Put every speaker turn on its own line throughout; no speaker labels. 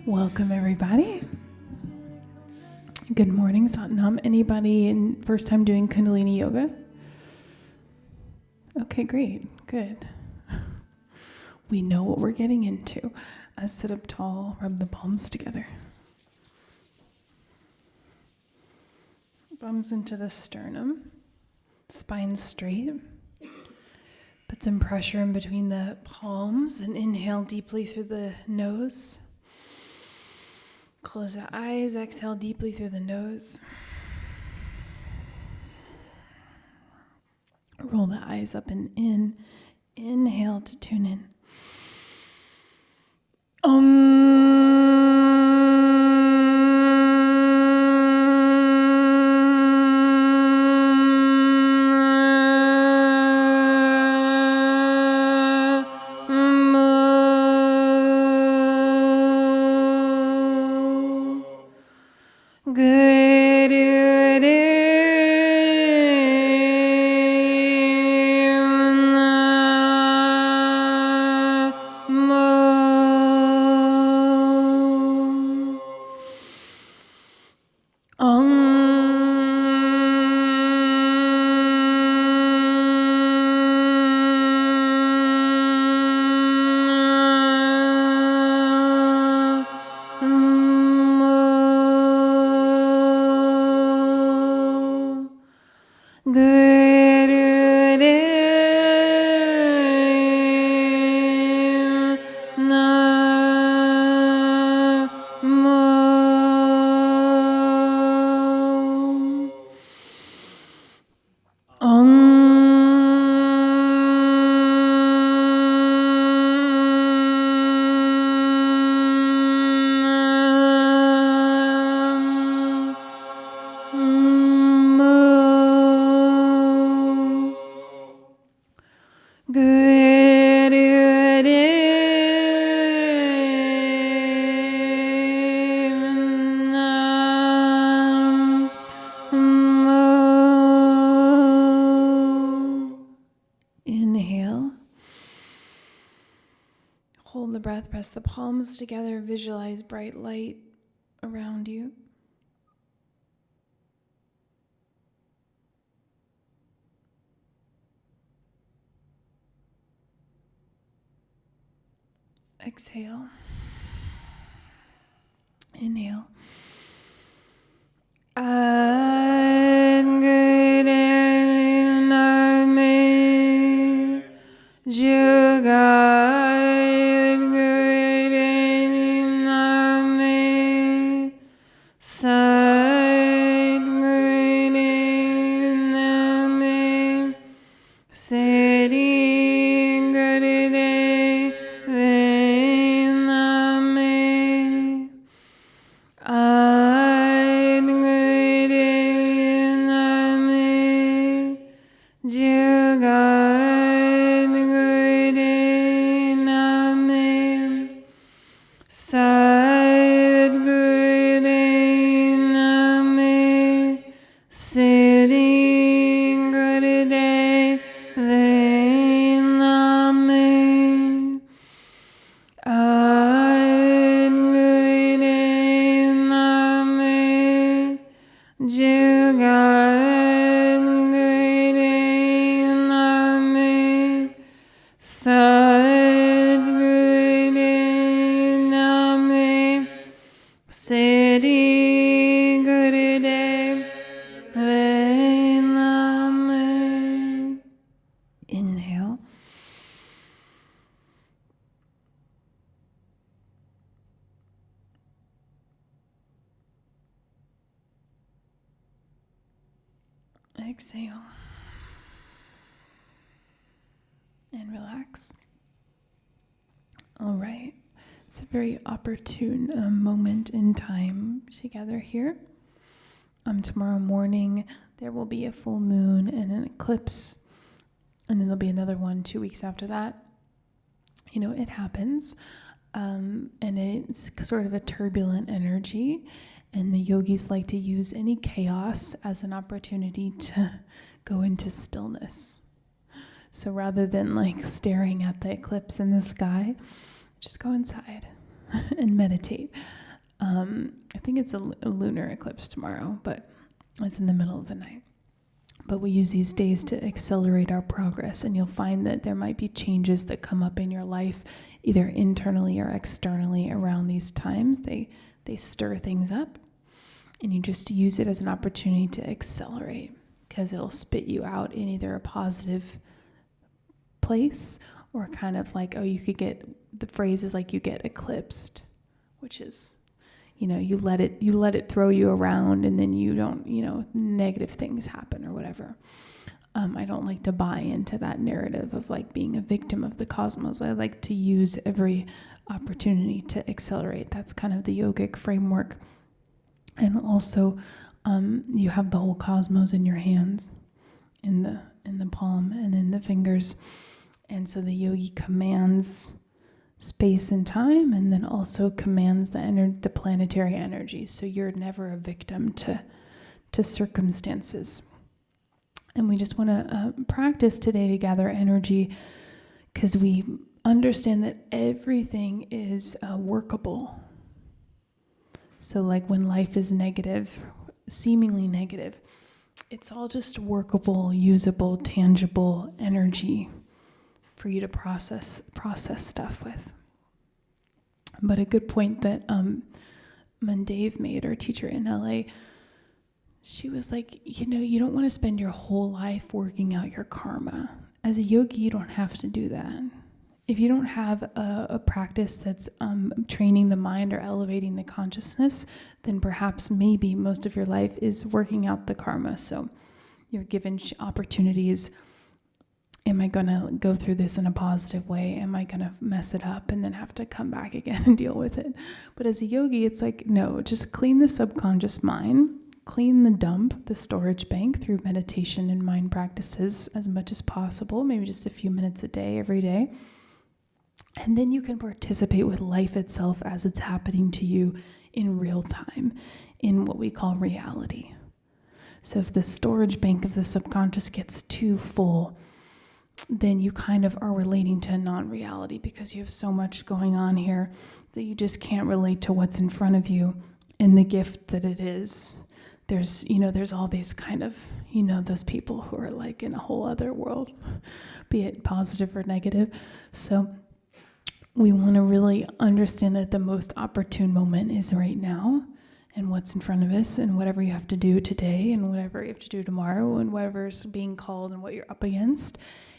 Welcome, everybody. Good morning, Satnam. Anybody first time doing Kundalini yoga? Okay, great. Good. We know what we're getting into. Sit up tall, rub the palms together. Thumbs into the sternum, spine straight. Put some pressure in between the palms and inhale deeply through the nose. Close the eyes, exhale deeply through the nose. Roll the eyes up and in. Inhale to tune in. Inhale. Hold the breath, press the palms together, visualize bright light around you. Exhale. Inhale. Inhale. Exhale. And relax. All right. It's a very opportune moment in time together here. Tomorrow morning, there will be a full moon and an eclipse. And then there'll be another one 2 weeks after that. You know, it happens. And it's sort of a turbulent energy. And the yogis like to use any chaos as an opportunity to go into stillness. So rather than like staring at the eclipse in the sky, just go inside. and meditate. I think it's a lunar eclipse tomorrow, but it's in the middle of the night. But we use these days to accelerate our progress, and you'll find that there might be changes that come up in your life, either internally or externally around these times. They stir things up, and you just use it as an opportunity to accelerate, because it'll spit you out in either a positive place or kind of like, you could get, the phrase is like you get eclipsed, which is, you let it throw you around, and then you don't, negative things happen or whatever. I don't like to buy into that narrative of like being a victim of the cosmos. I like to use every opportunity to accelerate. That's kind of the yogic framework. And also, you have the whole cosmos in your hands, in the palm and in the fingers. And so the yogi commands space and time, and then also commands the planetary energy. So you're never a victim to circumstances. And we just want to practice today to gather energy, because we understand that everything is workable. So like when life is negative, seemingly negative, it's all just workable, usable, tangible energy for you to process stuff with. But a good point that Mandave made, our teacher in LA, she was like, you don't want to spend your whole life working out your karma. As a yogi, you don't have to do that. If you don't have a practice that's training the mind or elevating the consciousness, then perhaps maybe most of your life is working out the karma. So you're given opportunities. Am I going to go through this in a positive way? Am I going to mess it up and then have to come back again and deal with it? But as a yogi, it's like, no, just clean the subconscious mind, clean the dump, the storage bank through meditation and mind practices as much as possible, maybe just a few minutes a day, every day. And then you can participate with life itself as it's happening to you in real time, in what we call reality. So if the storage bank of the subconscious gets too full, then you kind of are relating to non-reality, because you have so much going on here that you just can't relate to what's in front of you and the gift that it is. There's all these kind of, those people who are like in a whole other world, be it positive or negative. So we want to really understand that the most opportune moment is right now, and what's in front of us, and whatever you have to do today and whatever you have to do tomorrow and whatever's being called and what you're up against.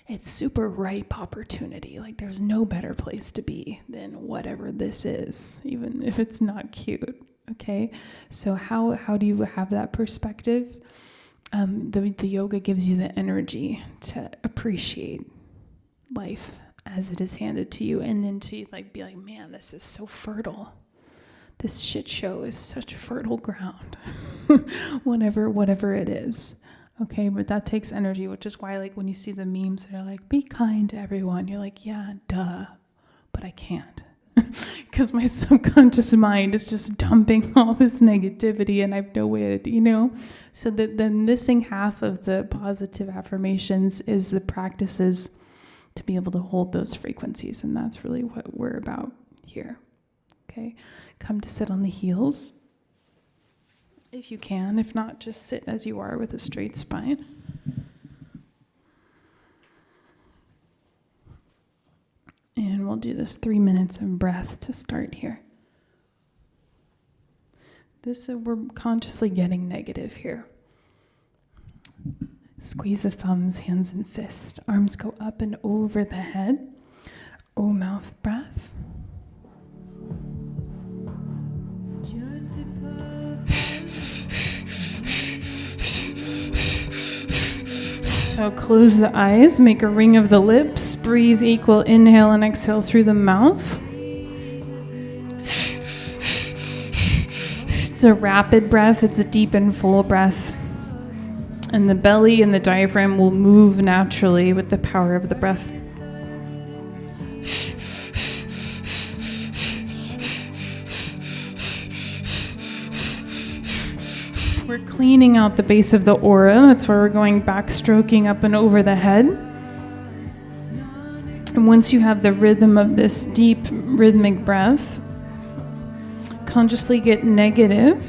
It's super ripe opportunity. Like there's no better place to be than whatever this is, even if it's not cute. Okay. So how do you have that perspective? The yoga gives you the energy to appreciate life as it is handed to you, and then to be like, man, this is so fertile. This shit show is such fertile ground. whatever it is. Okay, but that takes energy, which is why when you see the memes that are like, be kind to everyone, you're like, yeah, duh, but I can't. Because my subconscious mind is just dumping all this negativity, and I have no way to, So the missing half of the positive affirmations is the practices to be able to hold those frequencies, and that's really what we're about here. Okay, come to sit on the heels. If you can. If not, just sit as you are with a straight spine. And we'll do this 3 minutes of breath to start here. We're consciously getting negative here. Squeeze the thumbs, hands and fists. Arms go up and over the head. O mouth breath. So close the eyes, make a ring of the lips, breathe equal inhale and exhale through the mouth. It's a rapid breath, it's a deep and full breath. And the belly and the diaphragm will move naturally with the power of the breath. We're cleaning out the base of the aura. That's why we're going backstroking up and over the head. And once you have the rhythm of this deep rhythmic breath, subconsciously get negative,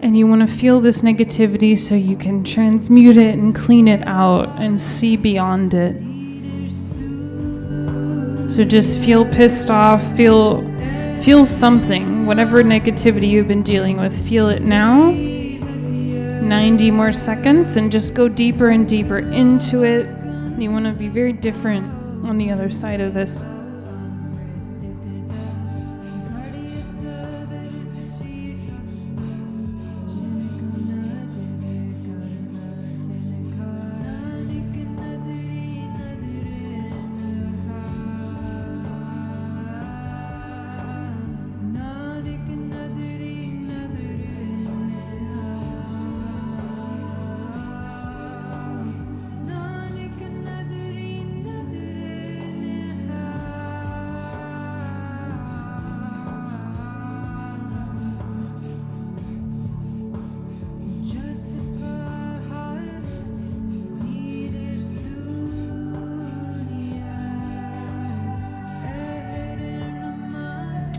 and you want to feel this negativity so you can transmute it and clean it out and see beyond it. So just feel pissed off, feel something, whatever negativity you've been dealing with, feel it now. 90 more seconds, and just go deeper and deeper into it. And you want to be very different on the other side of this.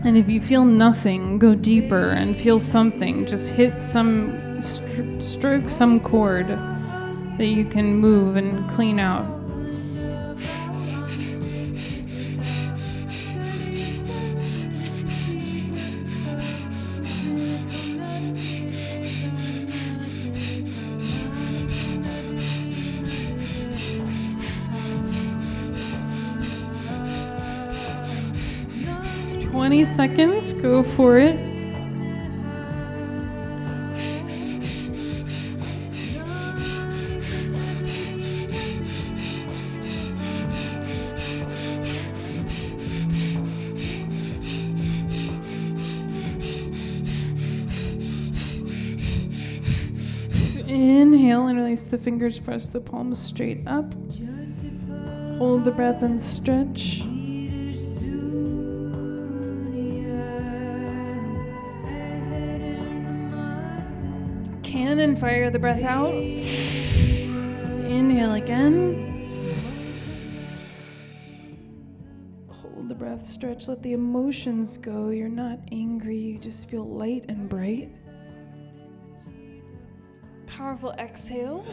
And if you feel nothing, go deeper and feel something. Just hit some, stroke some chord that you can move and clean out. Seconds, go for it. Inhale and release the fingers, press the palms straight up. Hold the breath and stretch. And fire the breath out. Inhale again. Hold the breath, stretch, let the emotions go. You're not angry, you just feel light and bright. Powerful exhale.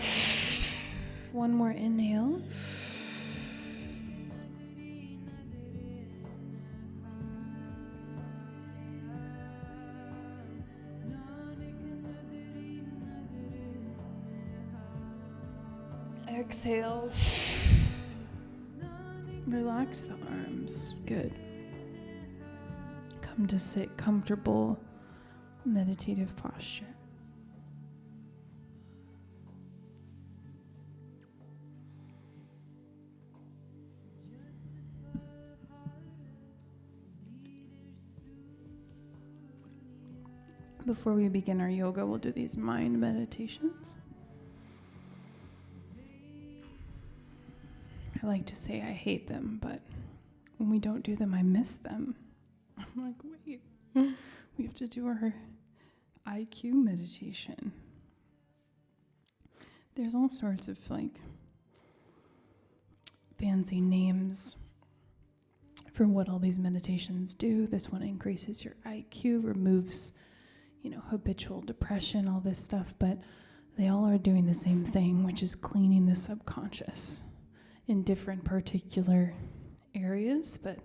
One more inhale. Exhale. Relax the arms. Good. Come to sit comfortable, meditative posture. Before we begin our yoga, we'll do these mind meditations. I like to say I hate them, but when we don't do them, I miss them. I'm like, wait, we have to do our IQ meditation. There's all sorts of like fancy names for what all these meditations do. This one increases your IQ, removes, habitual depression, all this stuff, but they all are doing the same thing, which is cleaning the subconscious in different particular areas, but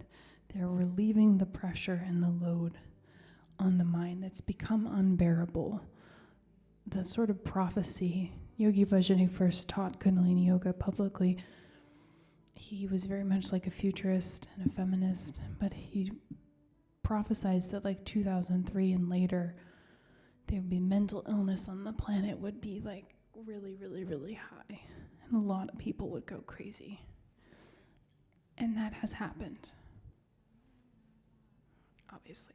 they're relieving the pressure and the load on the mind that's become unbearable. The sort of prophecy, Yogi Bhajan, who first taught Kundalini Yoga publicly, he was very much like a futurist and a feminist, but he prophesied that like 2003 and later, there would be mental illness on the planet would be like really, really, really high. And a lot of people would go crazy. And that has happened. Obviously.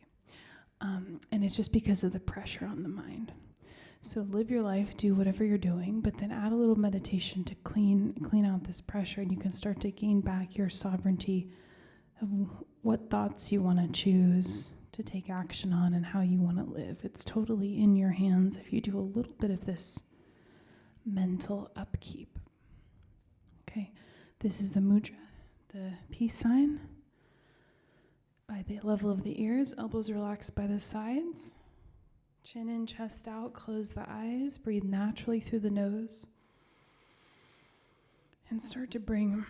And it's just because of the pressure on the mind. So live your life, do whatever you're doing, but then add a little meditation to clean out this pressure, and you can start to gain back your sovereignty of what thoughts you want to choose, to take action on and how you want to live. It's totally in your hands if you do a little bit of this mental upkeep. Okay, this is the mudra, the peace sign. By the level of the ears, elbows relaxed by the sides. Chin in, chest out, close the eyes, breathe naturally through the nose. And start to bring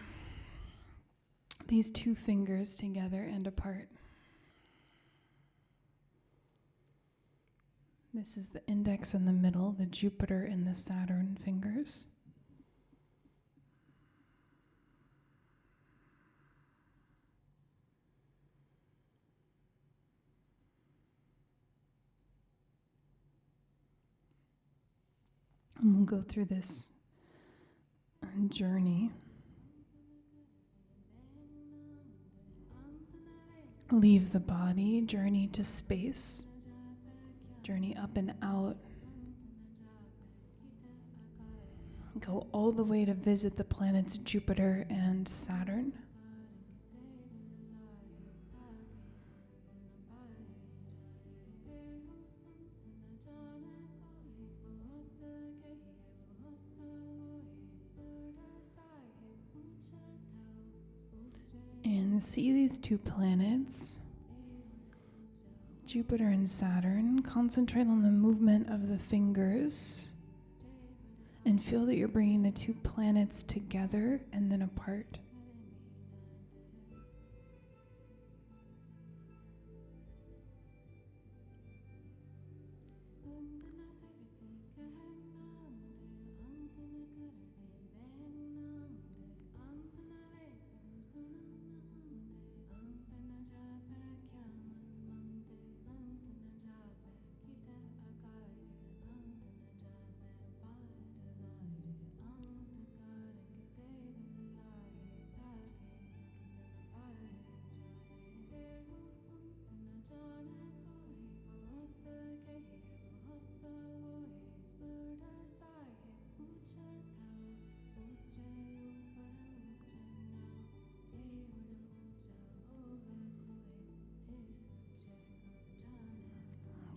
these two fingers together and apart. This is the index in the middle, the Jupiter and the Saturn fingers. And we'll go through this journey. Leave the body, journey to space, journey up and out. Go all the way to visit the planets Jupiter and Saturn. And see these two planets, Jupiter and Saturn. Concentrate on the movement of the fingers and feel that you're bringing the two planets together and then apart.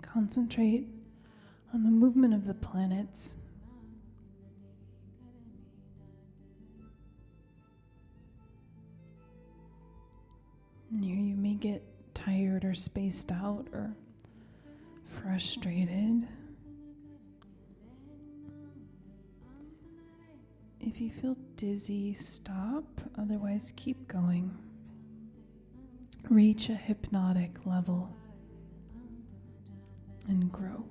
Concentrate on the movement of the planets. And here you may get tired or spaced out or frustrated. If you feel dizzy, stop. Otherwise, keep going. Reach a hypnotic level and grow.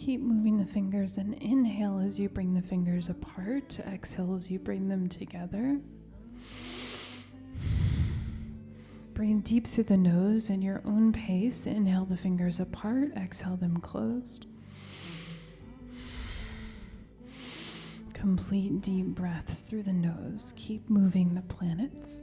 Keep moving the fingers, and inhale as you bring the fingers apart. Exhale as you bring them together. Breathe deep through the nose in your own pace. Inhale the fingers apart. Exhale them closed. Complete deep breaths through the nose. Keep moving the planets.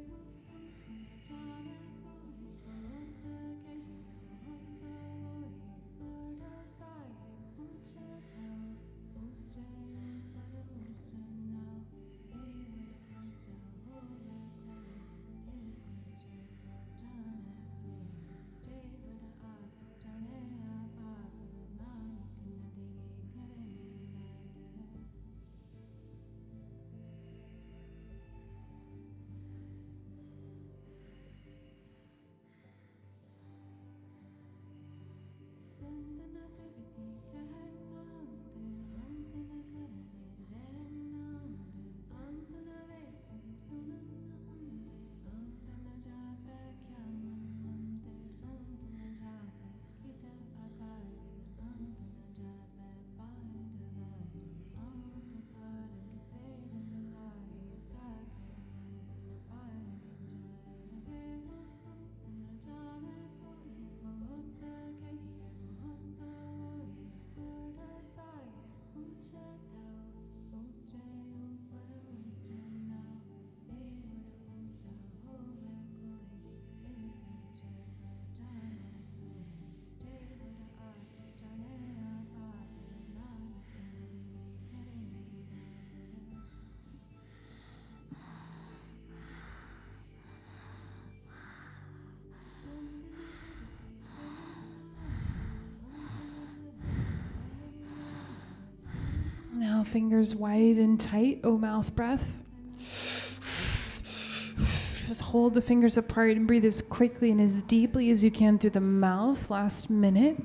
Now fingers wide and tight, O mouth breath. Just hold the fingers apart and breathe as quickly and as deeply as you can through the mouth. Last minute.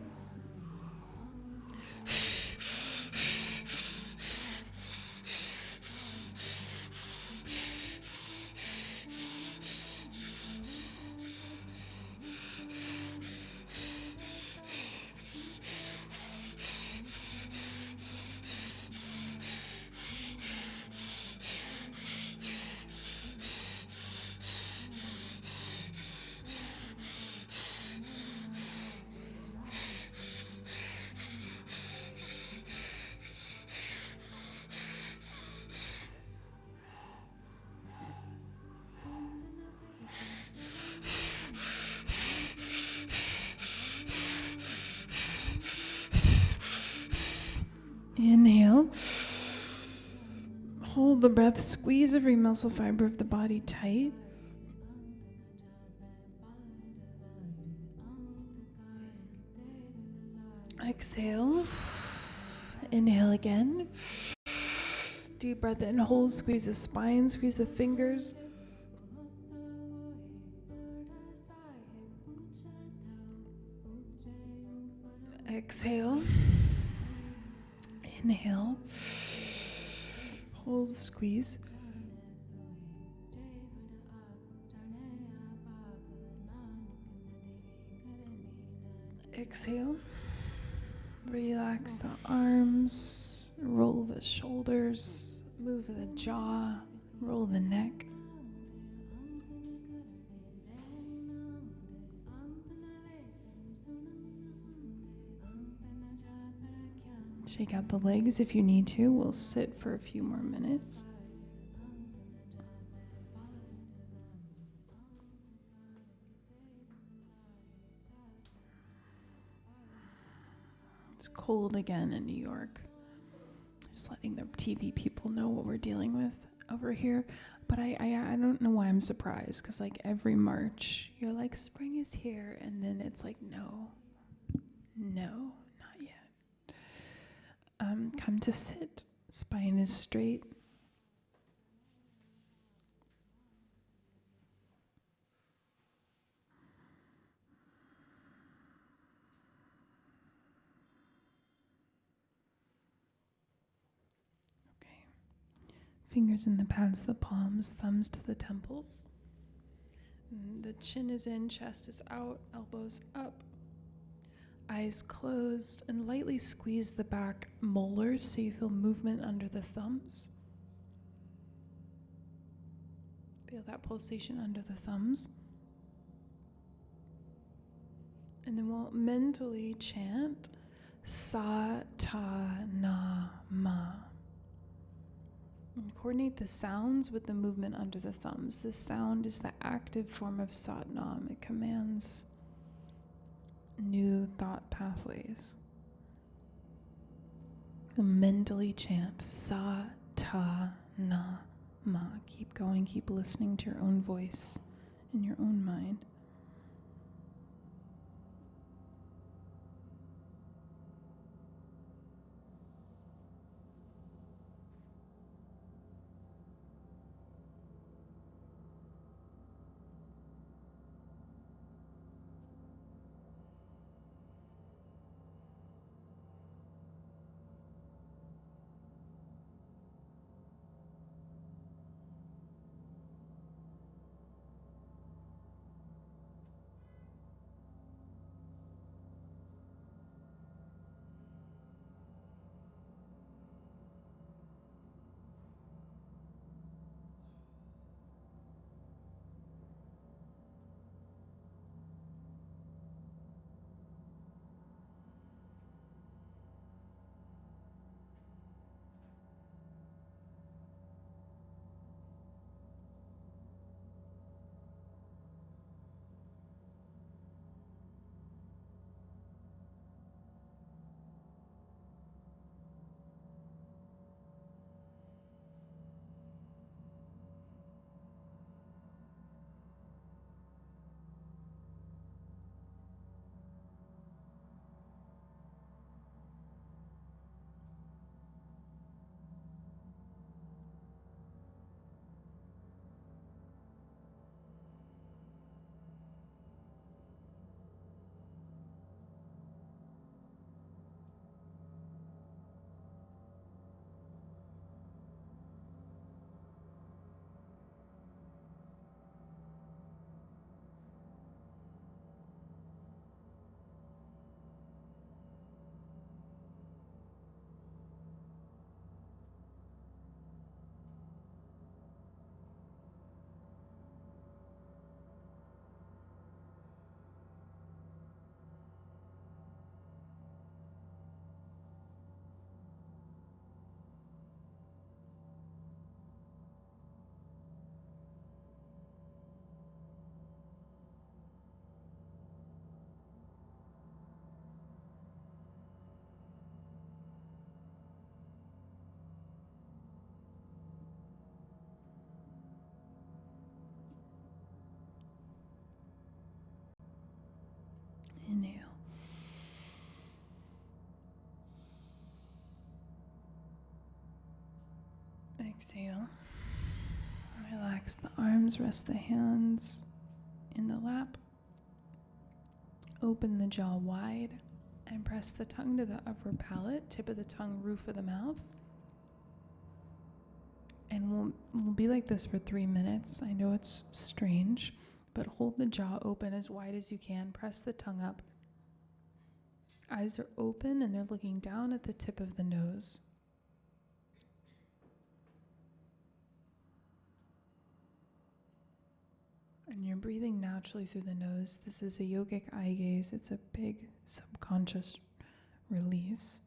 Inhale. Hold the breath. Squeeze every muscle fiber of the body tight. Exhale. Inhale again. Deep breath in. Hold. Squeeze the spine. Squeeze the fingers. Exhale. Inhale. Hold, squeeze. Exhale. Relax the arms. Roll the shoulders. Move the jaw. Roll the neck. Shake out the legs if you need to. We'll sit for a few more minutes. It's cold again in New York. Just letting the TV people know what we're dealing with over here. But I don't know why I'm surprised, because like every March, you're like, spring is here. And then it's like, no, not yet. Come to sit. Spine is straight. Okay. Fingers in the pads of the palms, thumbs to the temples. The chin is in, chest is out, elbows up. Eyes closed, and lightly squeeze the back molars so you feel movement under the thumbs. Feel that pulsation under the thumbs. And then we'll mentally chant Sa Ta Na Ma. And coordinate the sounds with the movement under the thumbs. This sound is the active form of Sat Nam. It commands new thought pathways. Mentally chant Sa Ta Na Ma. Keep going, keep listening to your own voice in your own mind. Inhale. Exhale. Relax the arms, rest the hands in the lap. Open the jaw wide and press the tongue to the upper palate, tip of the tongue, roof of the mouth. And we'll be like this for 3 minutes. I know it's strange, but hold the jaw open as wide as you can. Press the tongue up. Eyes are open and they're looking down at the tip of the nose. And you're breathing naturally through the nose. This is a yogic eye gaze. It's a big subconscious release.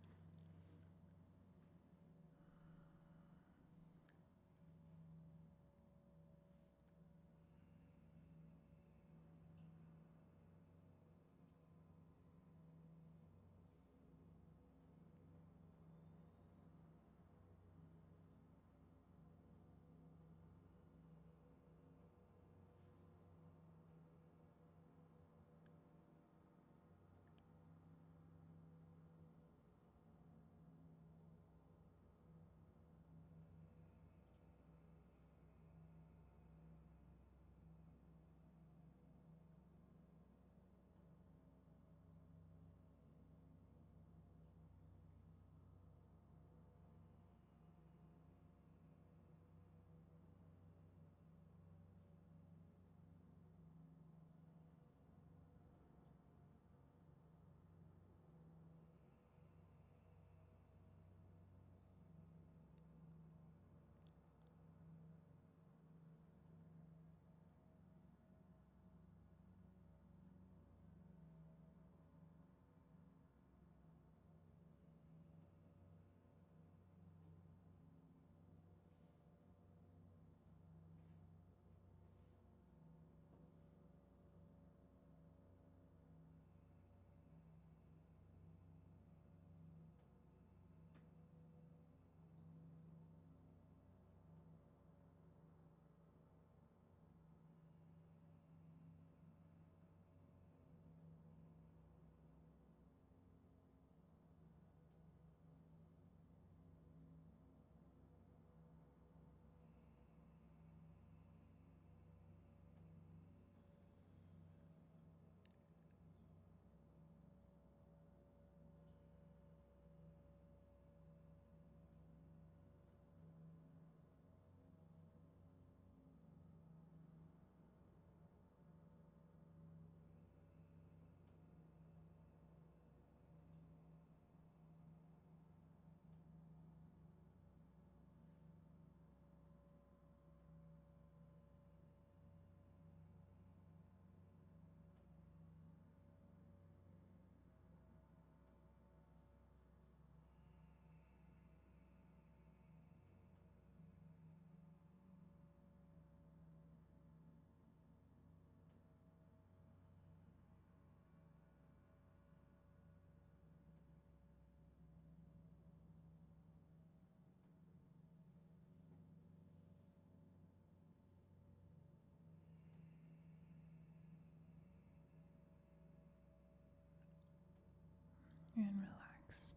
and relax.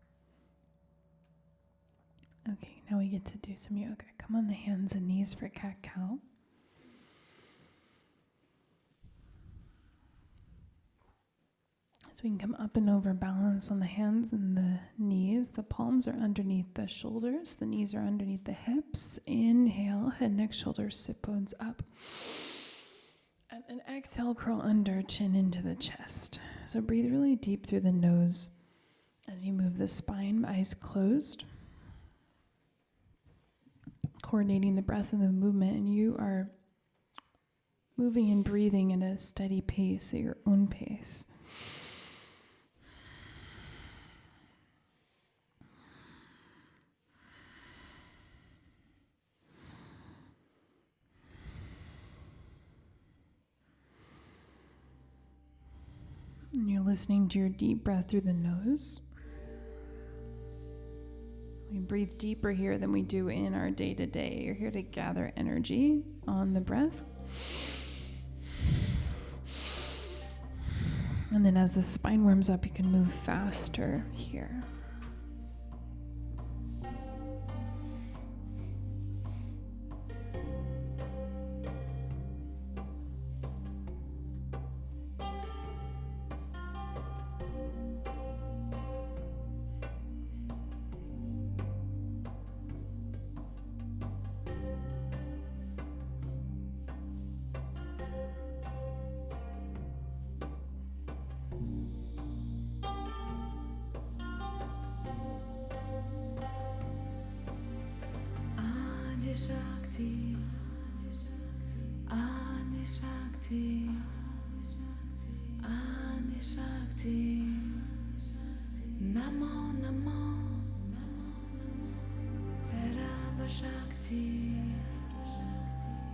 Okay, now we get to do some yoga. Come on the hands and knees for cat-cow. So we can come up and over, balance on the hands and the knees. The palms are underneath the shoulders. The knees are underneath the hips. Inhale, head, neck, shoulders, sit bones up. And then exhale, curl under, chin into the chest. So breathe really deep through the nose as you move the spine, eyes closed. Coordinating the breath and the movement, and you are moving and breathing at a steady pace, at your own pace. And you're listening to your deep breath through the nose. We breathe deeper here than we do in our day-to-day. You're here to gather energy on the breath. And then as the spine warms up, you can move faster here.
Shakti, Adi Shakti, Adi Shakti, Namo Namo, Sarabha Shakti,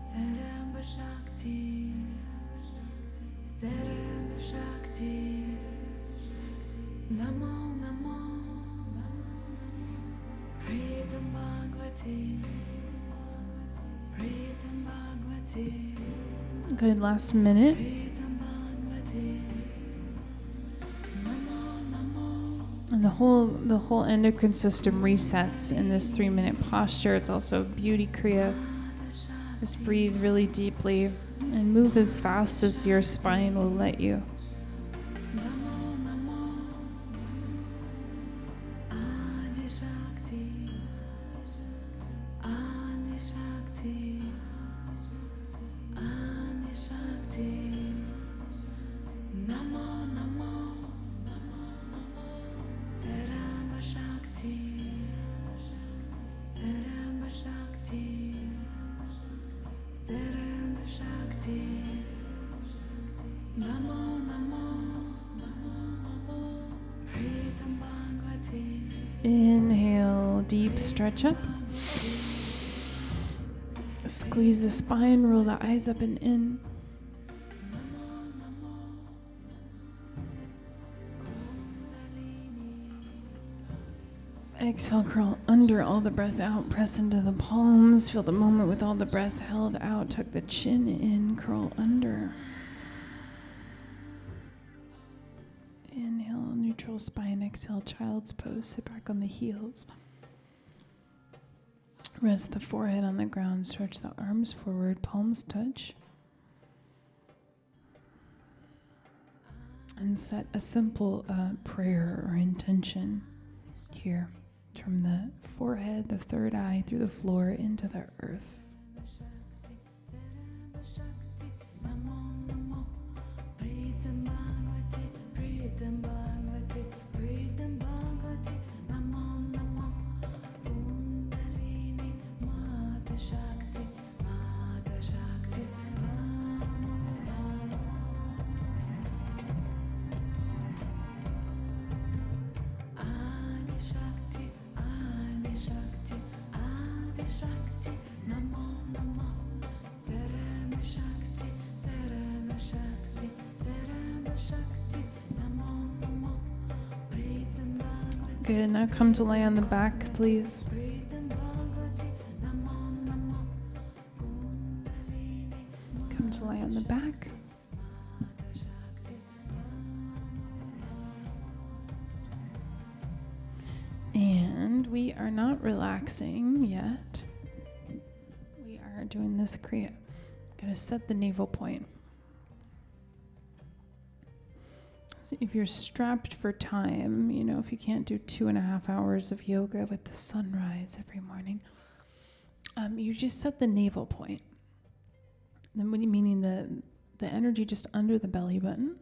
Sarabha Shakti, Sarabha Shakti, Namo Namo, Pritam Bhagavati.
Good, last minute. And the whole endocrine system resets in this 3-minute posture. It's also beauty kriya. Just breathe really deeply and move as fast as your spine will let you. Inhale, deep stretch up. Squeeze the spine, roll the eyes up and in. Exhale, curl under, all the breath out, press into the palms, feel the moment with all the breath held out, tuck the chin in, curl under. Inhale, neutral spine, exhale, child's pose, sit back on the heels. Rest the forehead on the ground, stretch the arms forward, palms touch. And set a simple prayer or intention here. From the forehead, the third eye, through the floor, into the earth. Good, now come to lay on the back, please. Come to lay on the back. are not relaxing yet. We are doing this Kriya. Gotta set the navel point. So if you're strapped for time, if you can't do 2.5 hours of yoga with the sunrise every morning, you just set the navel point. Then meaning the energy just under the belly button.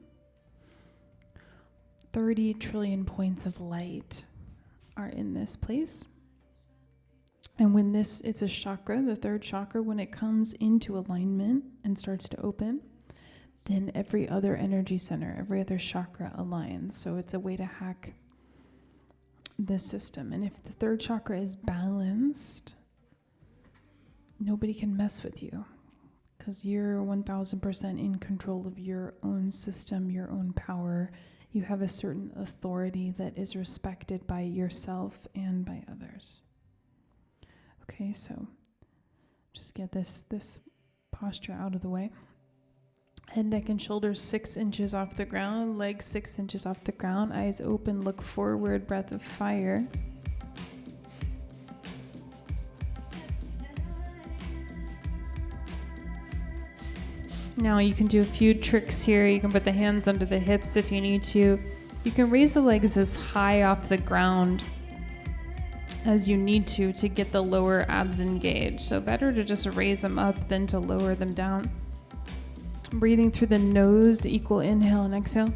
30 trillion points of light are in this place. And when it's a chakra, the third chakra, when it comes into alignment and starts to open, then every other energy center, every other chakra aligns. So it's a way to hack this system. And if the third chakra is balanced, nobody can mess with you because you're 1000% in control of your own system, your own power. You have a certain authority that is respected by yourself and by others. Okay, so just get this posture out of the way. Head, neck, and shoulders 6 inches off the ground, legs 6 inches off the ground, eyes open, look forward, breath of fire. Now you can do a few tricks here. You can put the hands under the hips if you need to. You can raise the legs as high off the ground as you need to get the lower abs engaged. So better to just raise them up than to lower them down. Breathing through the nose, equal inhale and exhale.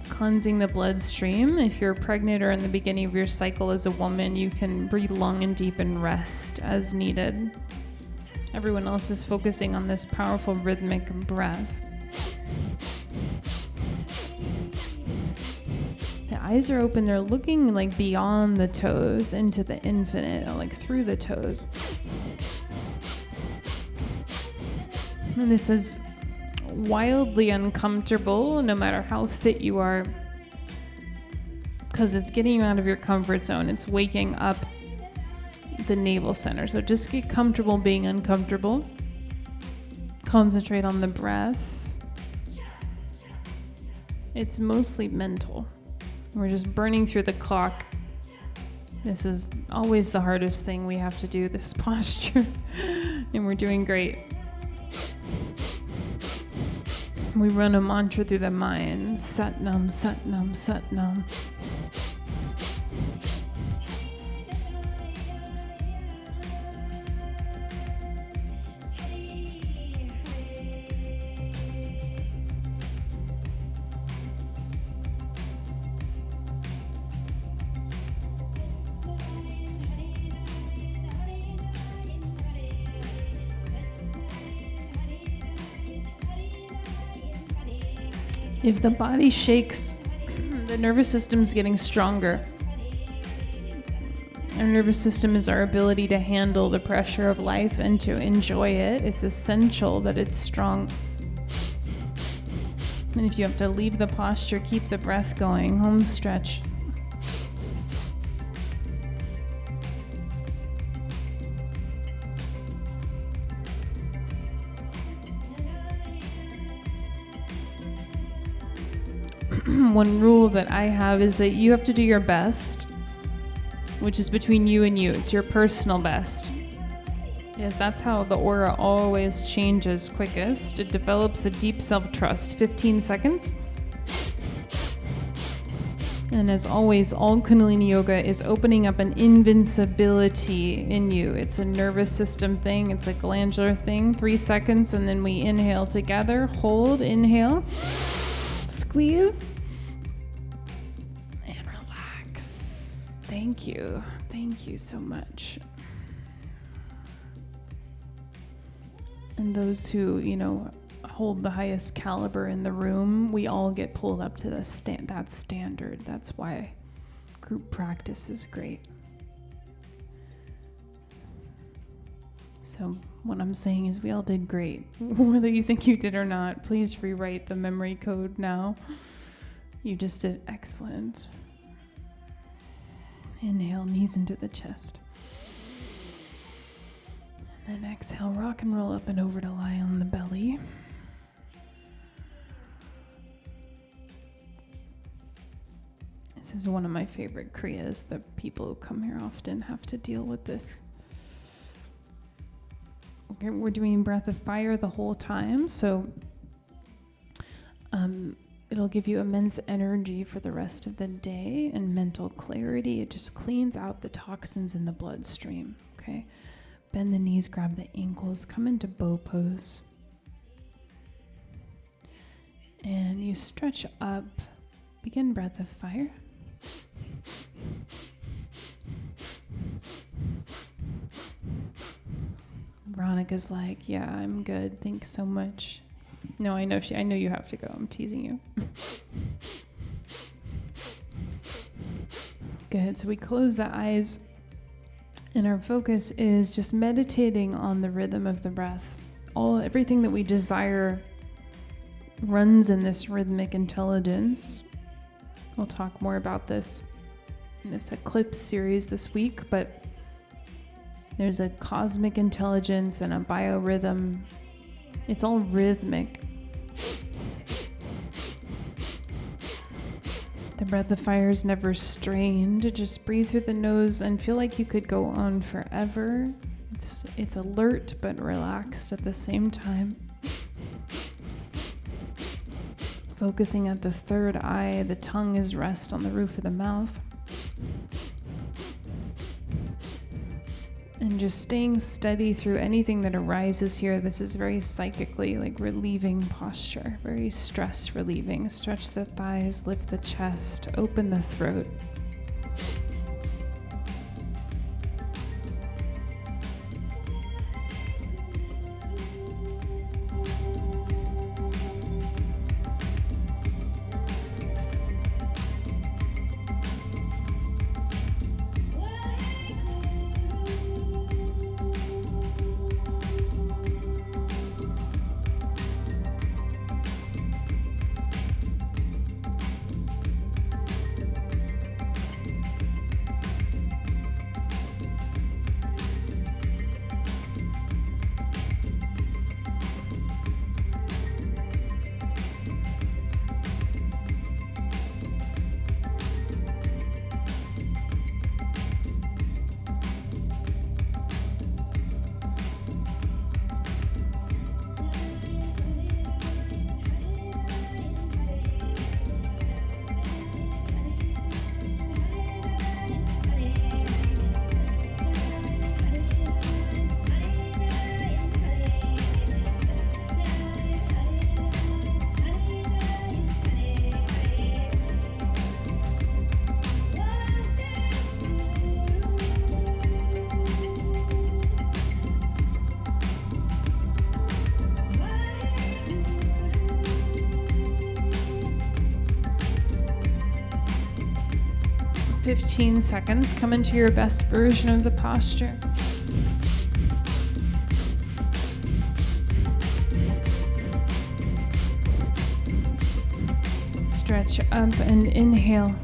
Cleansing the bloodstream. If you're pregnant or in the beginning of your cycle as a woman, you can breathe long and deep and rest as needed. Everyone else is focusing on this powerful rhythmic breath. The eyes are open. They're looking like beyond the toes into the infinite, like through the toes. And this is wildly uncomfortable no matter how fit you are, because it's getting you out of your comfort zone. It's waking up the navel center. So just get comfortable being uncomfortable. Concentrate on the breath. It's mostly mental. We're just burning through the clock. This is always the hardest thing we have to do, this posture. And we're doing great. We run a mantra through the mind. Sat Nam, Sat Nam, Sat Nam. If the body shakes, the nervous system's getting stronger. Our nervous system is our ability to handle the pressure of life and to enjoy it. It's essential that it's strong. And if you have to leave the posture, keep the breath going. Home stretch. One rule that I have is that you have to do your best, which is between you and you. It's your personal best. Yes, that's how the aura always changes quickest. It develops a deep self-trust. 15 seconds. And as always, all Kundalini Yoga is opening up an invincibility in you. It's a nervous system thing. It's a glandular thing. 3 seconds, and then we inhale together. Hold, inhale. Squeeze. And relax. Thank you. Thank you so much. And those who, hold the highest caliber in the room, we all get pulled up to that standard. That's why group practice is great. So what I'm saying is we all did great. Whether you think you did or not, please rewrite the memory code now. You just did excellent. Inhale, knees into the chest. And then exhale, rock and roll up and over to lie on the belly. This is one of my favorite kriyas. The people who come here often have to deal with this. Okay, we're doing breath of fire the whole time, so it'll give you immense energy for the rest of the day and mental clarity. It just cleans out the toxins in the bloodstream, okay? Bend the knees, grab the ankles, come into bow pose. And you stretch up. Begin breath of fire. Veronica's like, yeah, I'm good. Thanks so much. No, I know you have to go. I'm teasing you. Good. So we close the eyes, and our focus is just meditating on the rhythm of the breath. Everything that we desire runs in this rhythmic intelligence. We'll talk more about this in this eclipse series this week, but there's a cosmic intelligence and a biorhythm. It's all rhythmic. The breath of fire is never strained. Just breathe through the nose and feel like you could go on forever. It's alert but relaxed at the same time. Focusing at the third eye, the tongue is rest on the roof of the mouth. And just staying steady through anything that arises here. This is very psychically relieving posture, very stress relieving. Stretch the thighs, lift the chest, open the throat. "15 seconds. Come into your best version of the posture. Stretch up and inhale.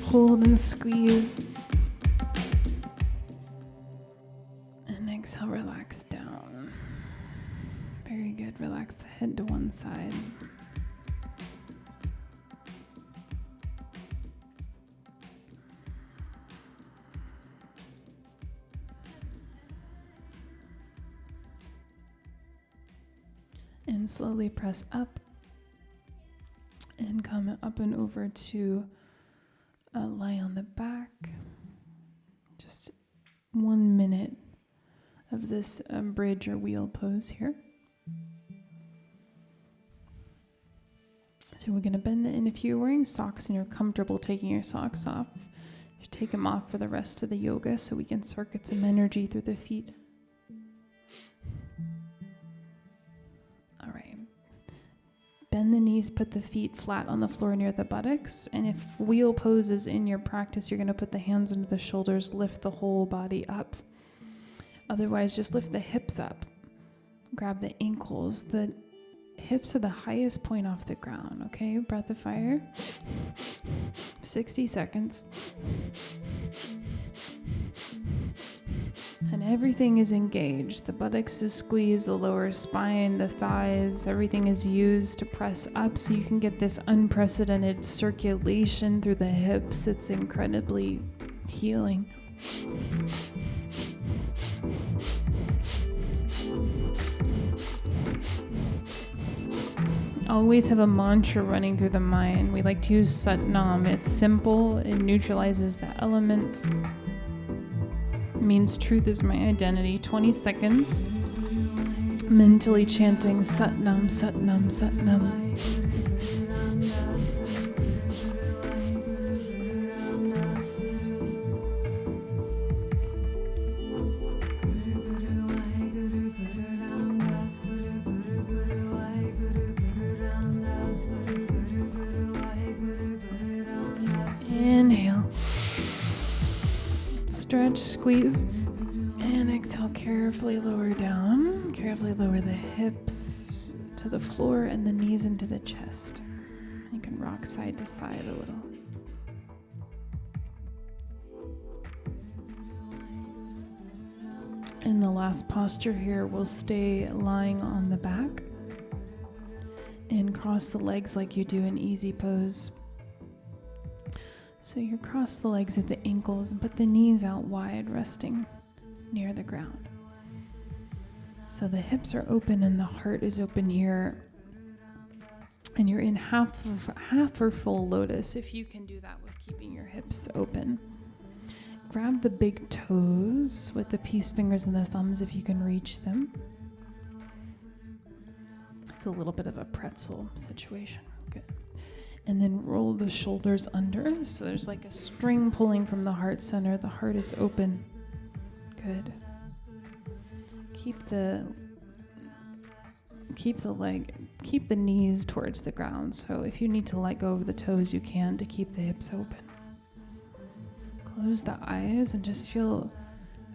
Hold and squeeze. And exhale, relax down. Very good. Relax the head to one side. And slowly press up and come up and over to lie on the back. Just 1 minute of this bridge or wheel pose here. So we're going to bend and if you're wearing socks and you're comfortable taking your socks off, you take them off for the rest of the yoga so we can circuit some energy through the feet. All right. Bend the knees, put the feet flat on the floor near the buttocks. And if wheel pose is in your practice, you're going to put the hands under the shoulders, lift the whole body up. Otherwise, just lift the hips up. Grab the ankles. The hips are the highest point off the ground, okay? Breath of fire. 60 seconds. And everything is engaged. The buttocks is squeezed, the lower spine, the thighs, everything is used to press up so you can get this unprecedented circulation through the hips. It's incredibly healing. Always have a mantra running through the mind. We like to use Sat Nam. It's simple, it neutralizes the elements. It means truth is my identity. 20 seconds. Mentally chanting Sat Nam, Sat Nam, Sat Nam. Inhale. Stretch, squeeze, and exhale. Carefully lower down. Carefully lower the hips to the floor and the knees into the chest. You can rock side to side a little. In the last posture here, we'll stay lying on the back and cross the legs like you do in easy pose. So you cross the legs at the ankles and put the knees out wide, resting near the ground. So the hips are open and the heart is open here. And you're in half or full lotus if you can do that with keeping your hips open. Grab the big toes with the peace fingers and the thumbs if you can reach them. It's a little bit of a pretzel situation. Good. And then roll the shoulders under. So there's like a string pulling from the heart center. The heart is open. Good. Keep the knees towards the ground. So if you need to let go of the toes, you can to keep the hips open. Close the eyes and just feel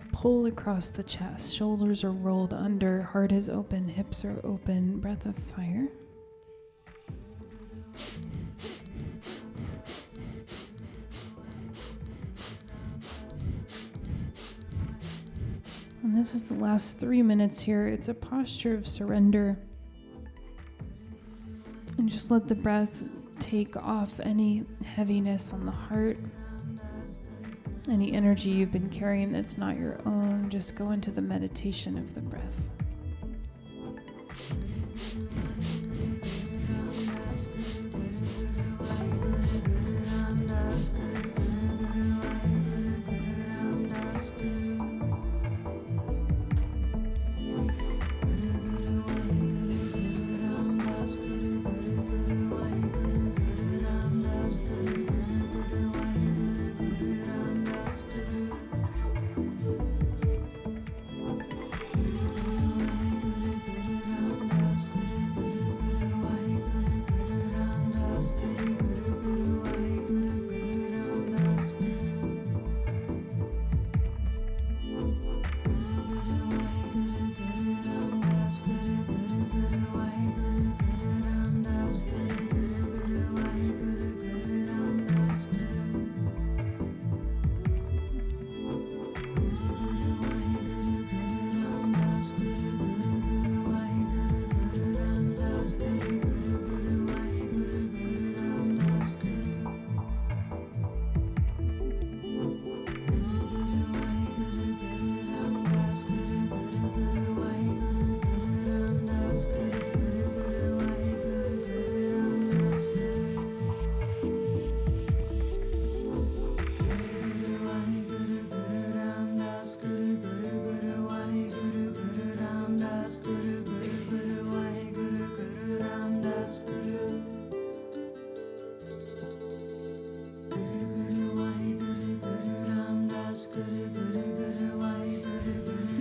a pull across the chest. Shoulders are rolled under, heart is open, hips are open. Breath of fire. And this is the last 3 minutes here. It's a posture of surrender. And just let the breath take off any heaviness on the heart. Any energy you've been carrying that's not your own, just go into the meditation of the breath.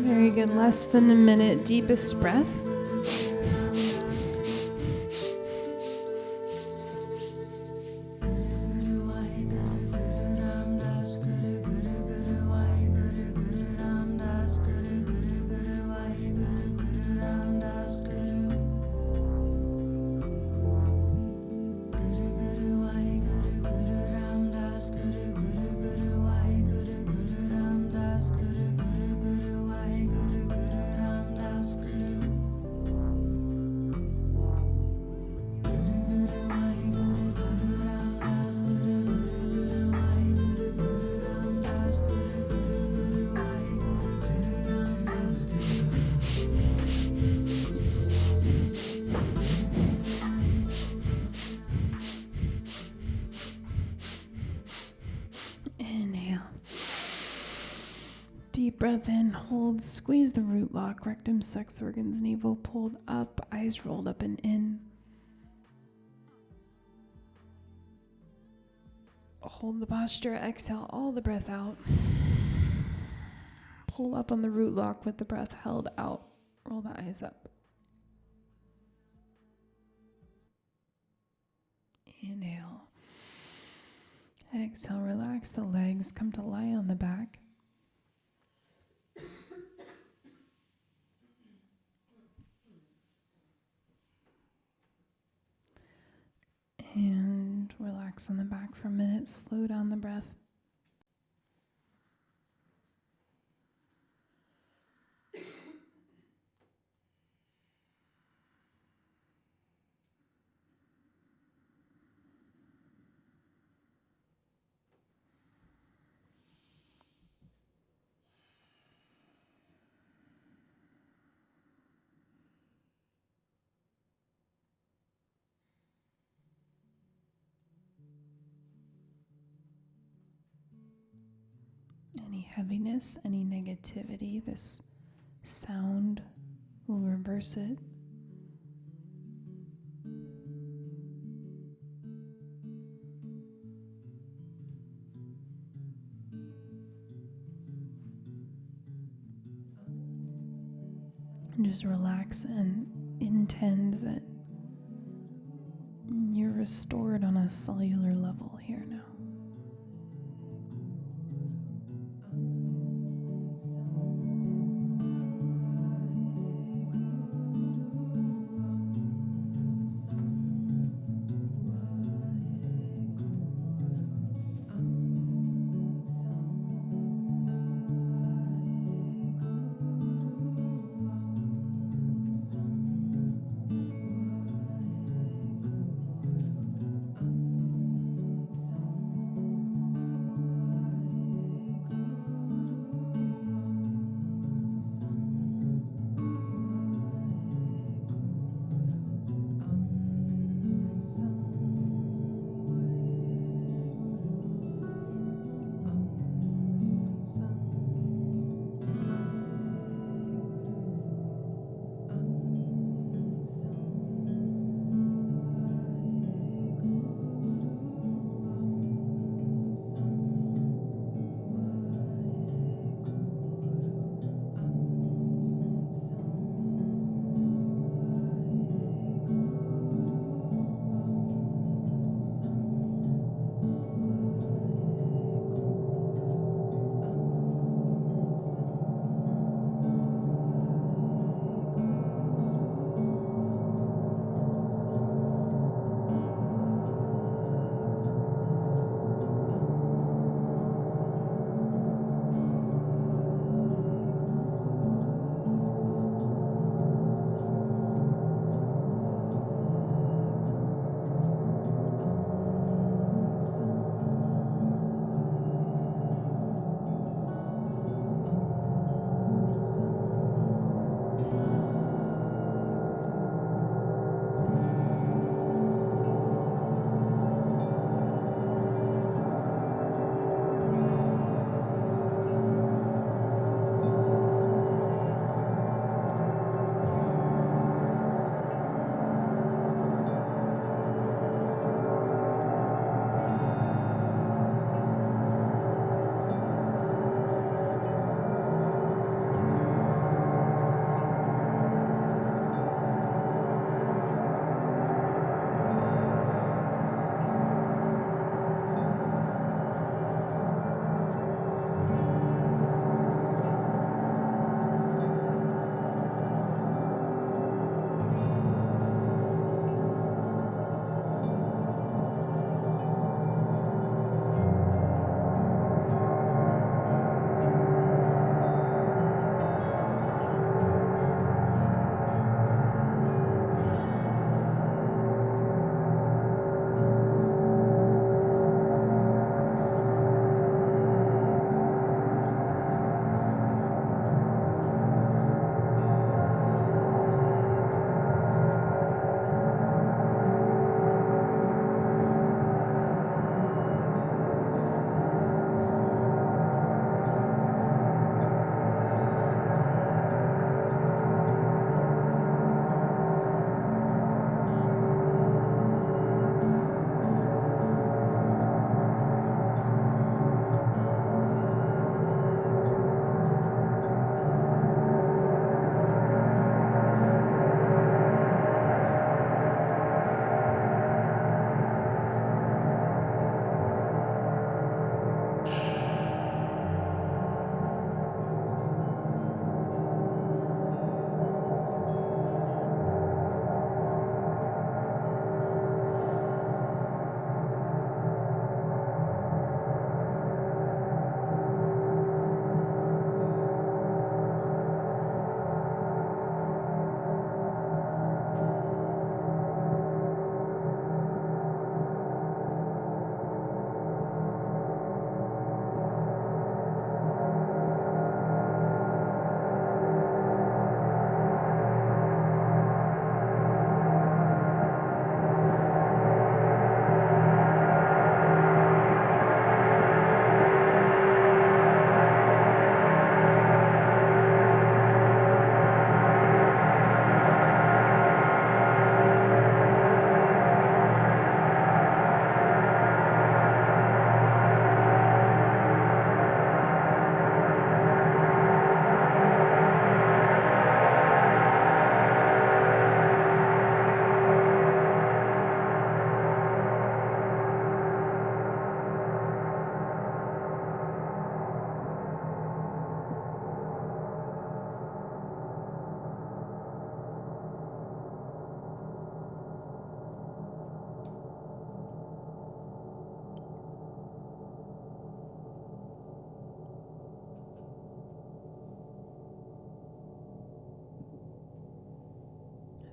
Very good. Less than a minute. Deepest breath. deep breath in, hold, squeeze the root lock, rectum, sex organs, navel pulled up, eyes rolled up and in. Hold the posture, exhale all the breath out. Pull up on the root lock with the breath held out. Roll the eyes up. Inhale. Exhale, relax the legs, come to lie on the back. And relax on the back for a minute, slow down the breath. Any heaviness, any negativity, this sound will reverse it. And just relax and intend that you're restored on a cellular level here now.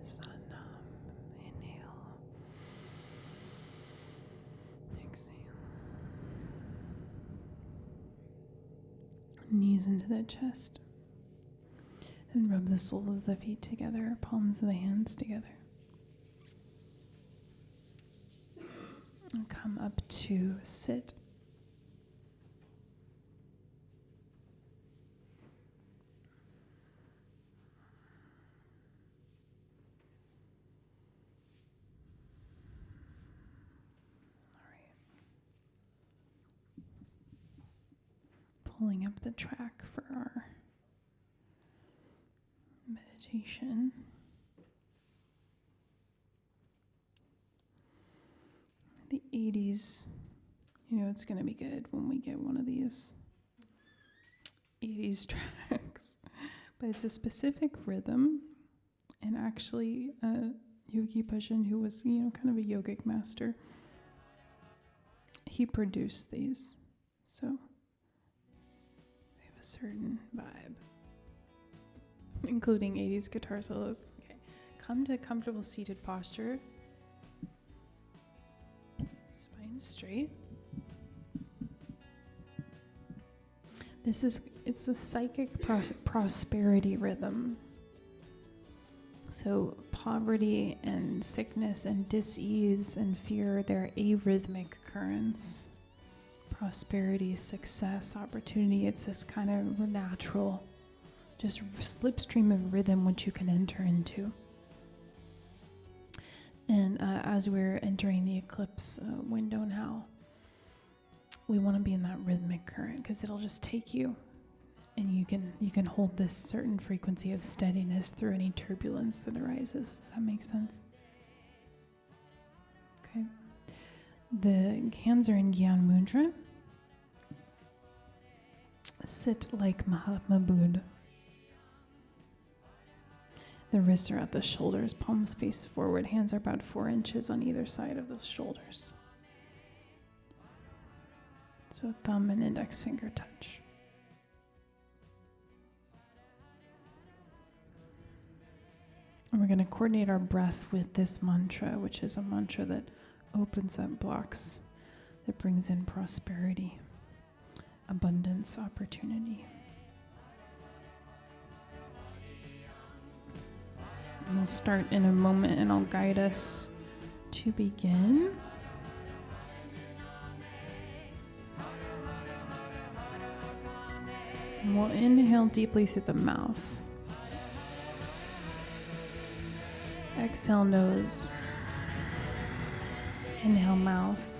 Sanam. Inhale. Exhale. Knees into the chest. And rub the soles of the feet together, palms of the hands together. And come up to sit. Pulling up the track for our meditation. The 80s, it's going to be good when we get one of these 80s tracks. But it's a specific rhythm. And actually, Yogi Bhajan, who was, kind of a yogic master, he produced these. So a certain vibe, including 80s guitar solos. Okay, come to a comfortable seated posture. Spine straight. It's a psychic prosperity rhythm. So poverty and sickness and dis-ease and fear, they're arrhythmic currents. Prosperity, success, opportunity, it's this kind of natural, just slipstream of rhythm which you can enter into. And as we're entering the eclipse window now, we want to be in that rhythmic current because it'll just take you, and you can hold this certain frequency of steadiness through any turbulence that arises. Does that make sense? Okay. The hands are in Gyan Mudra. Sit like Mahatma Buddha. The wrists are at the shoulders, palms face forward, hands are about 4 inches on either side of the shoulders. So thumb and index finger touch. And we're going to coordinate our breath with this mantra, which is a mantra that opens up blocks, that brings in prosperity, abundance, opportunity. And we'll start in a moment, and I'll guide us to begin. And we'll inhale deeply through the mouth. Exhale nose. Inhale mouth.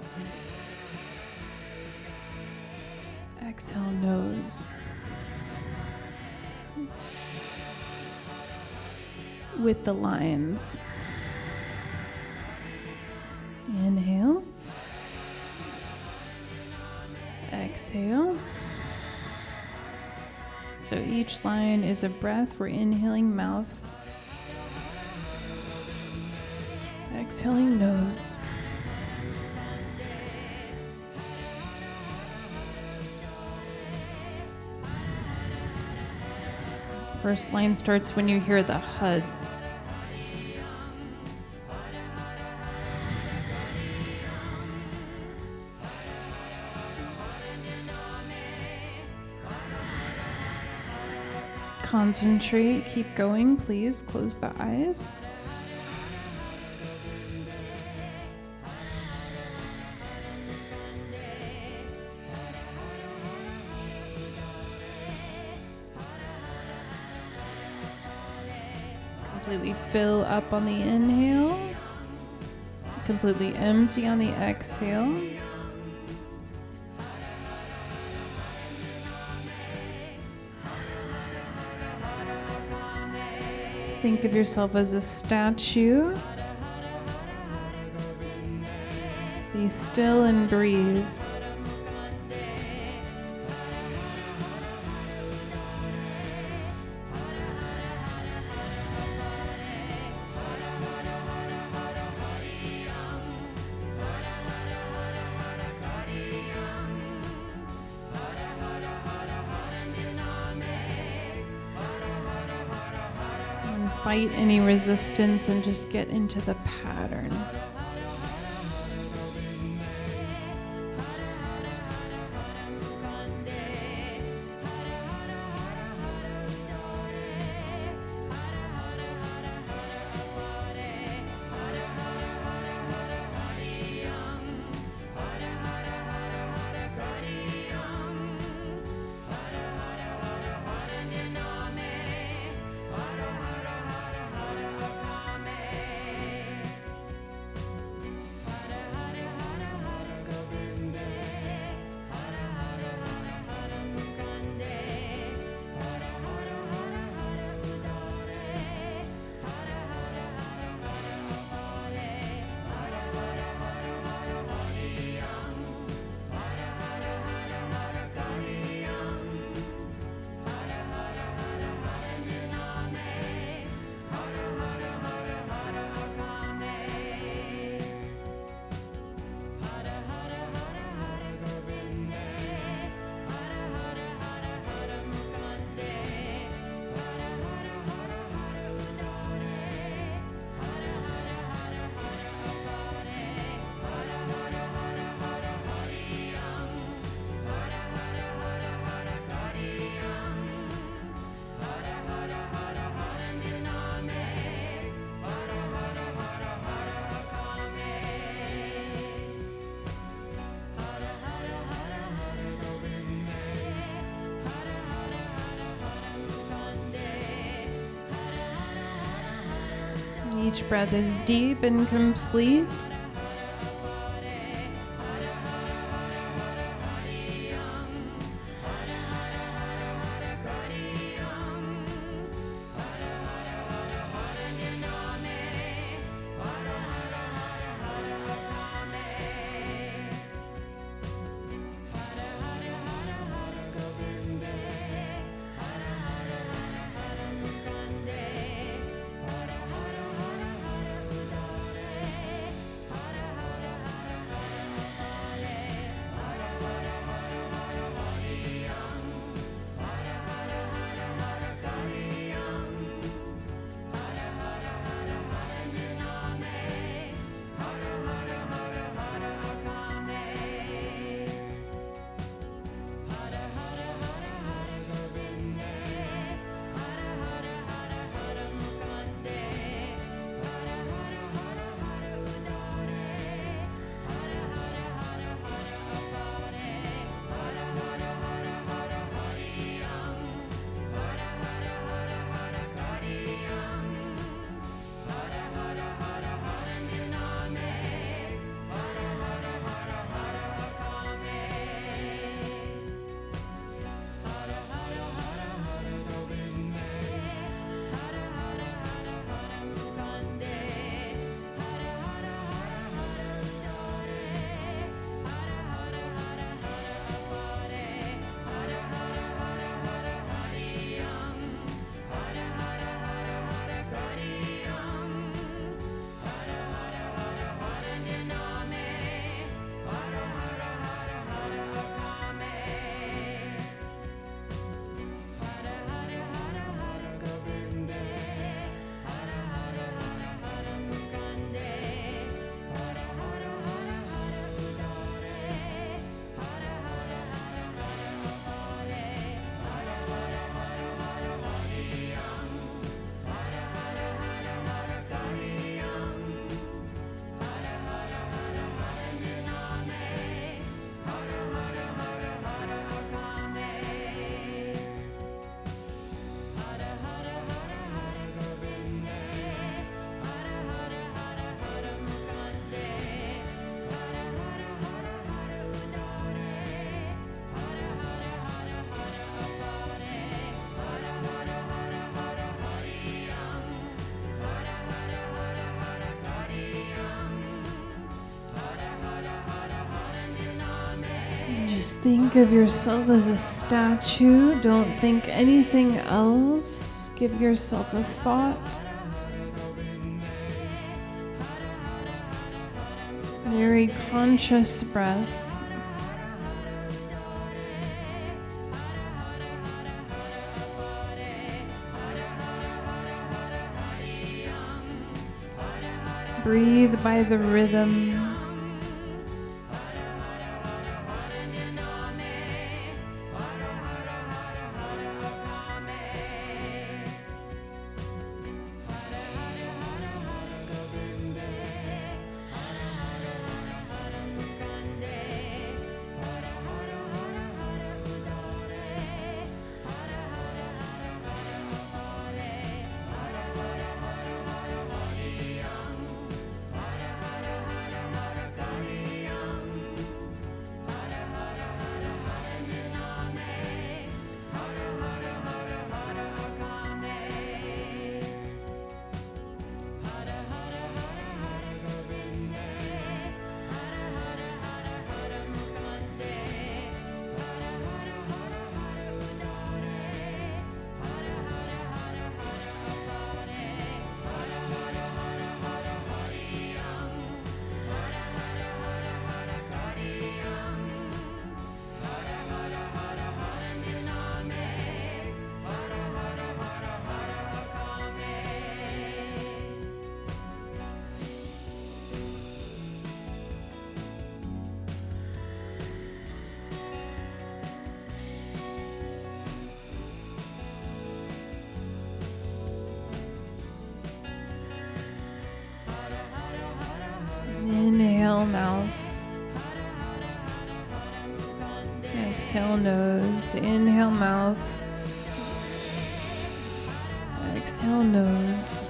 Exhale nose. With the lines. Inhale. Exhale. So each line is a breath. We're inhaling mouth. Exhaling nose. First line starts when you hear the HUDs. Concentrate, keep going, please. Close the eyes. Completely fill up on the inhale. Completely empty on the exhale. Think of yourself as a statue. Be still and breathe. fight any resistance and just get into the pattern. Each breath is deep and complete. Just think of yourself as a statue. Don't think anything else. Give yourself a thought. Very conscious breath. Breathe by the rhythm. Inhale, mouth. Exhale, nose. Inhale, mouth. Exhale, nose.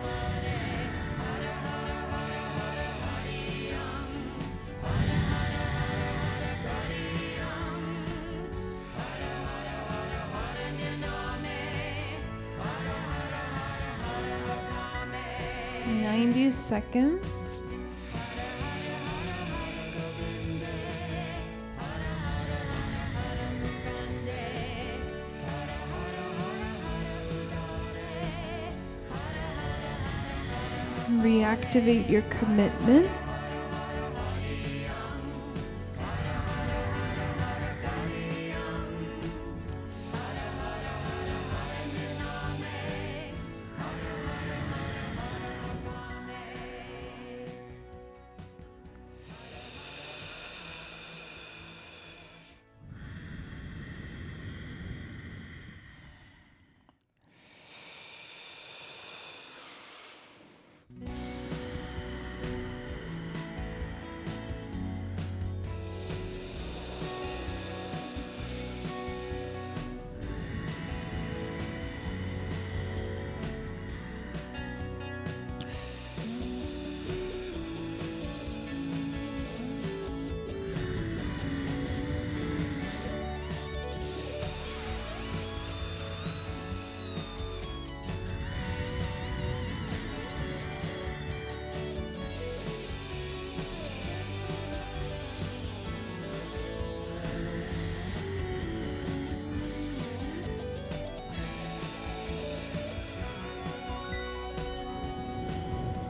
Seconds. Reactivate your commitment.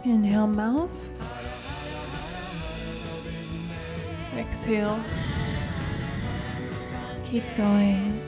Inhale, mouth. Exhale. Keep going.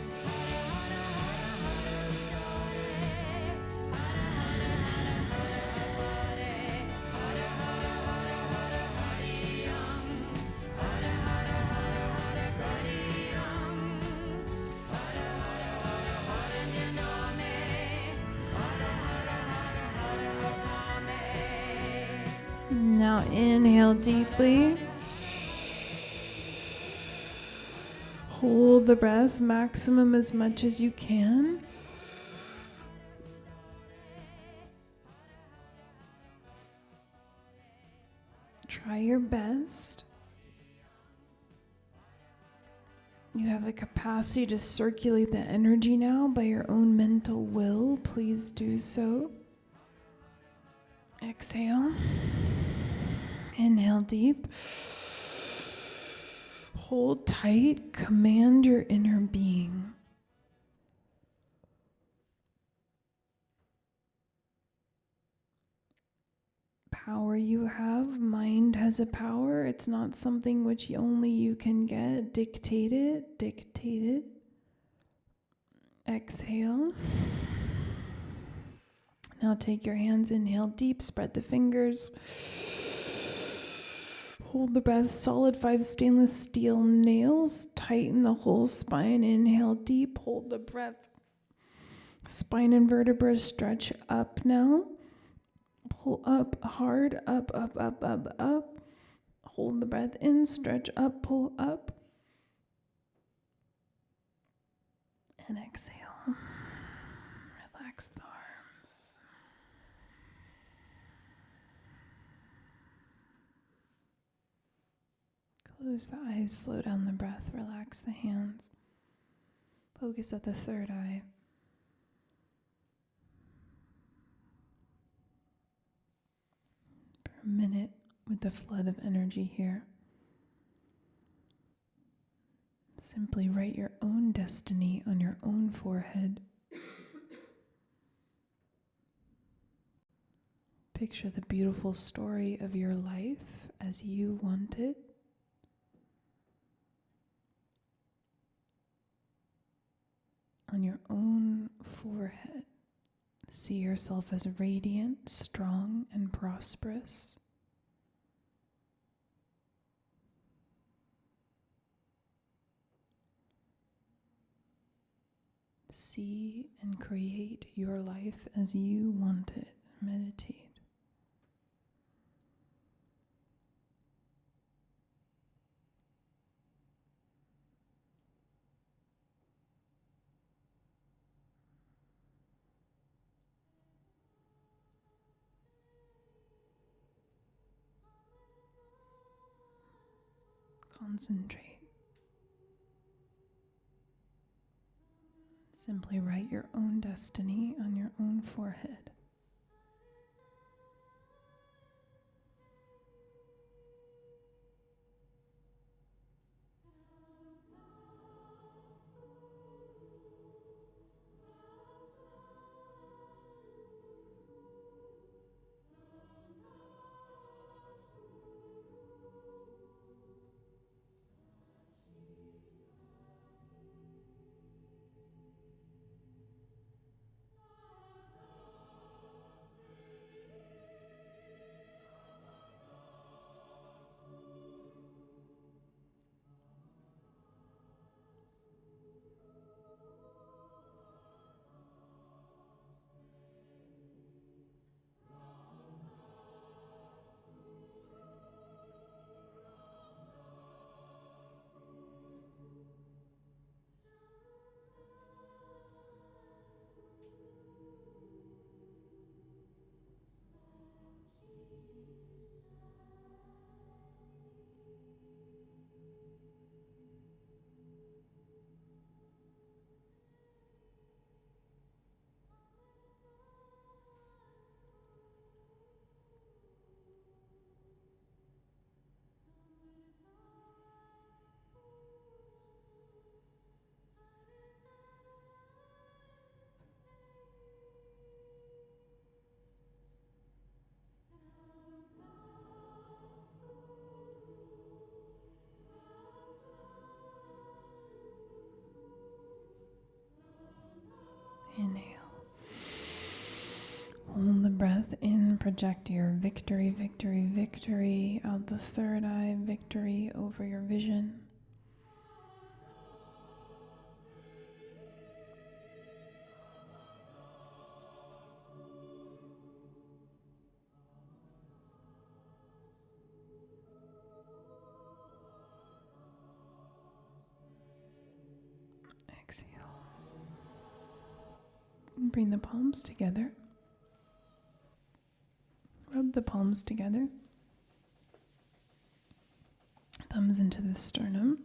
Now inhale deeply. Hold the breath maximum as much as you can. Try your best. You have the capacity to circulate the energy now by your own mental will. Please do so. Exhale. Inhale deep. Hold tight. Command your inner being. Power you have. Mind has a power. It's not something which only you can get. Dictate it. Dictate it. Exhale. Now take your hands, inhale deep, spread the fingers. Hold the breath. Solid 5 stainless steel nails. Tighten the whole spine. Inhale deep. Hold the breath. Spine and vertebrae stretch up now. Pull up hard. Up, up, up, up, up. Hold the breath in. Stretch up. Pull up. And exhale. Relax the arms. Close the eyes. Slow down the breath. Relax the hands. Focus at the third eye. For a minute with the flood of energy here. Simply write your own destiny on your own forehead. Picture the beautiful story of your life as you want it. On your own forehead, see yourself as radiant, strong, and prosperous. See and create your life as you want it. Meditate. Concentrate. Simply write your own destiny on your own forehead. Inhale. Hold the breath in, project your victory, victory, victory out the third eye, victory over your vision. Exhale. Bring the palms together. Rub the palms together. Thumbs into the sternum.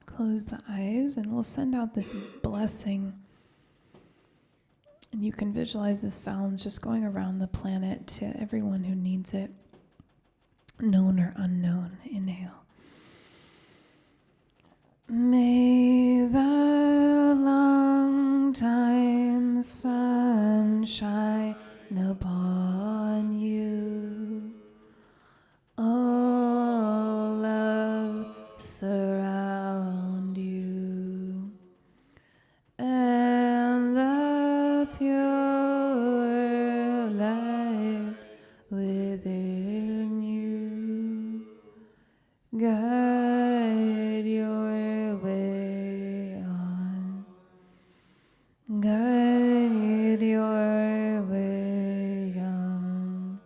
Close the eyes and we'll send out this blessing. And you can visualize the sounds just going around the planet to everyone who needs it, known or unknown. Inhale. May the long time sun shine upon you. All love surround you. And the pure light within you. Guide your way on.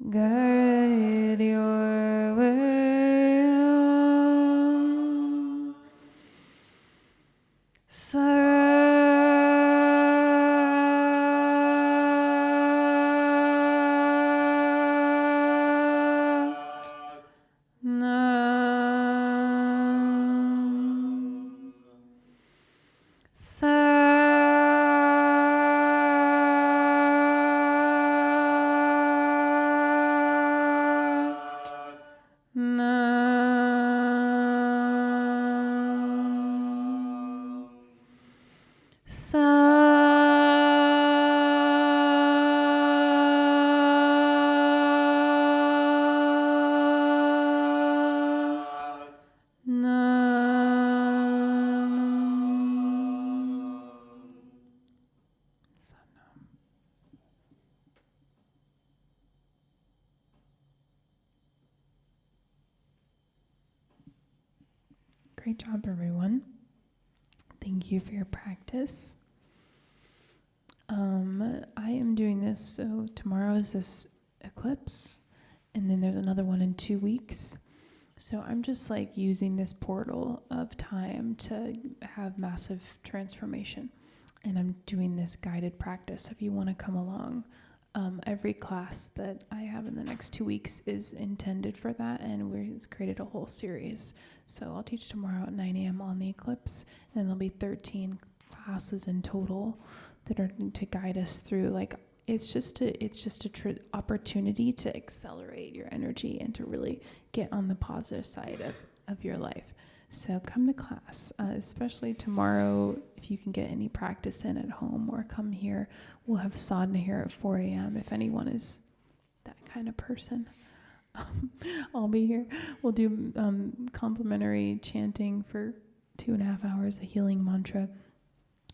Guide your way on. Sat Nam. Sat Nam. Sat Nam. Sat Nam. Great job, everyone. Thank you for your practice. I am doing this, so tomorrow is this eclipse, and then there's another one in 2 weeks. So I'm just like using this portal of time to have massive transformation. And I'm doing this guided practice. If you want to come along, every class that I have in the next 2 weeks is intended for that. And we've created a whole series. So I'll teach tomorrow at 9 a.m. on the eclipse. And there'll be 13 classes in total that are to guide us through. Like, it's just a opportunity to accelerate your energy and to really get on the positive side of your life. So come to class, especially tomorrow if you can get any practice in at home, or come here. We'll have sadhana here at 4 a.m. if anyone is that kind of person. I'll be here. We'll do complimentary chanting for 2.5 hours, a healing mantra,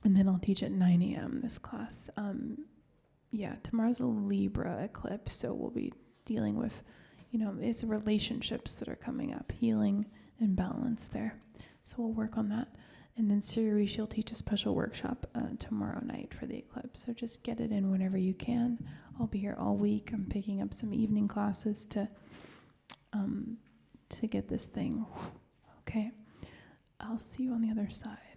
and then I'll teach at 9 a.m. this class. Tomorrow's a Libra eclipse, so we'll be dealing with, it's relationships that are coming up, healing and balance there. So we'll work on that. And then Siri, she'll teach a special workshop tomorrow night for the eclipse. So just get it in whenever you can. I'll be here all week. I'm picking up some evening classes to get this thing. Okay. I'll see you on the other side.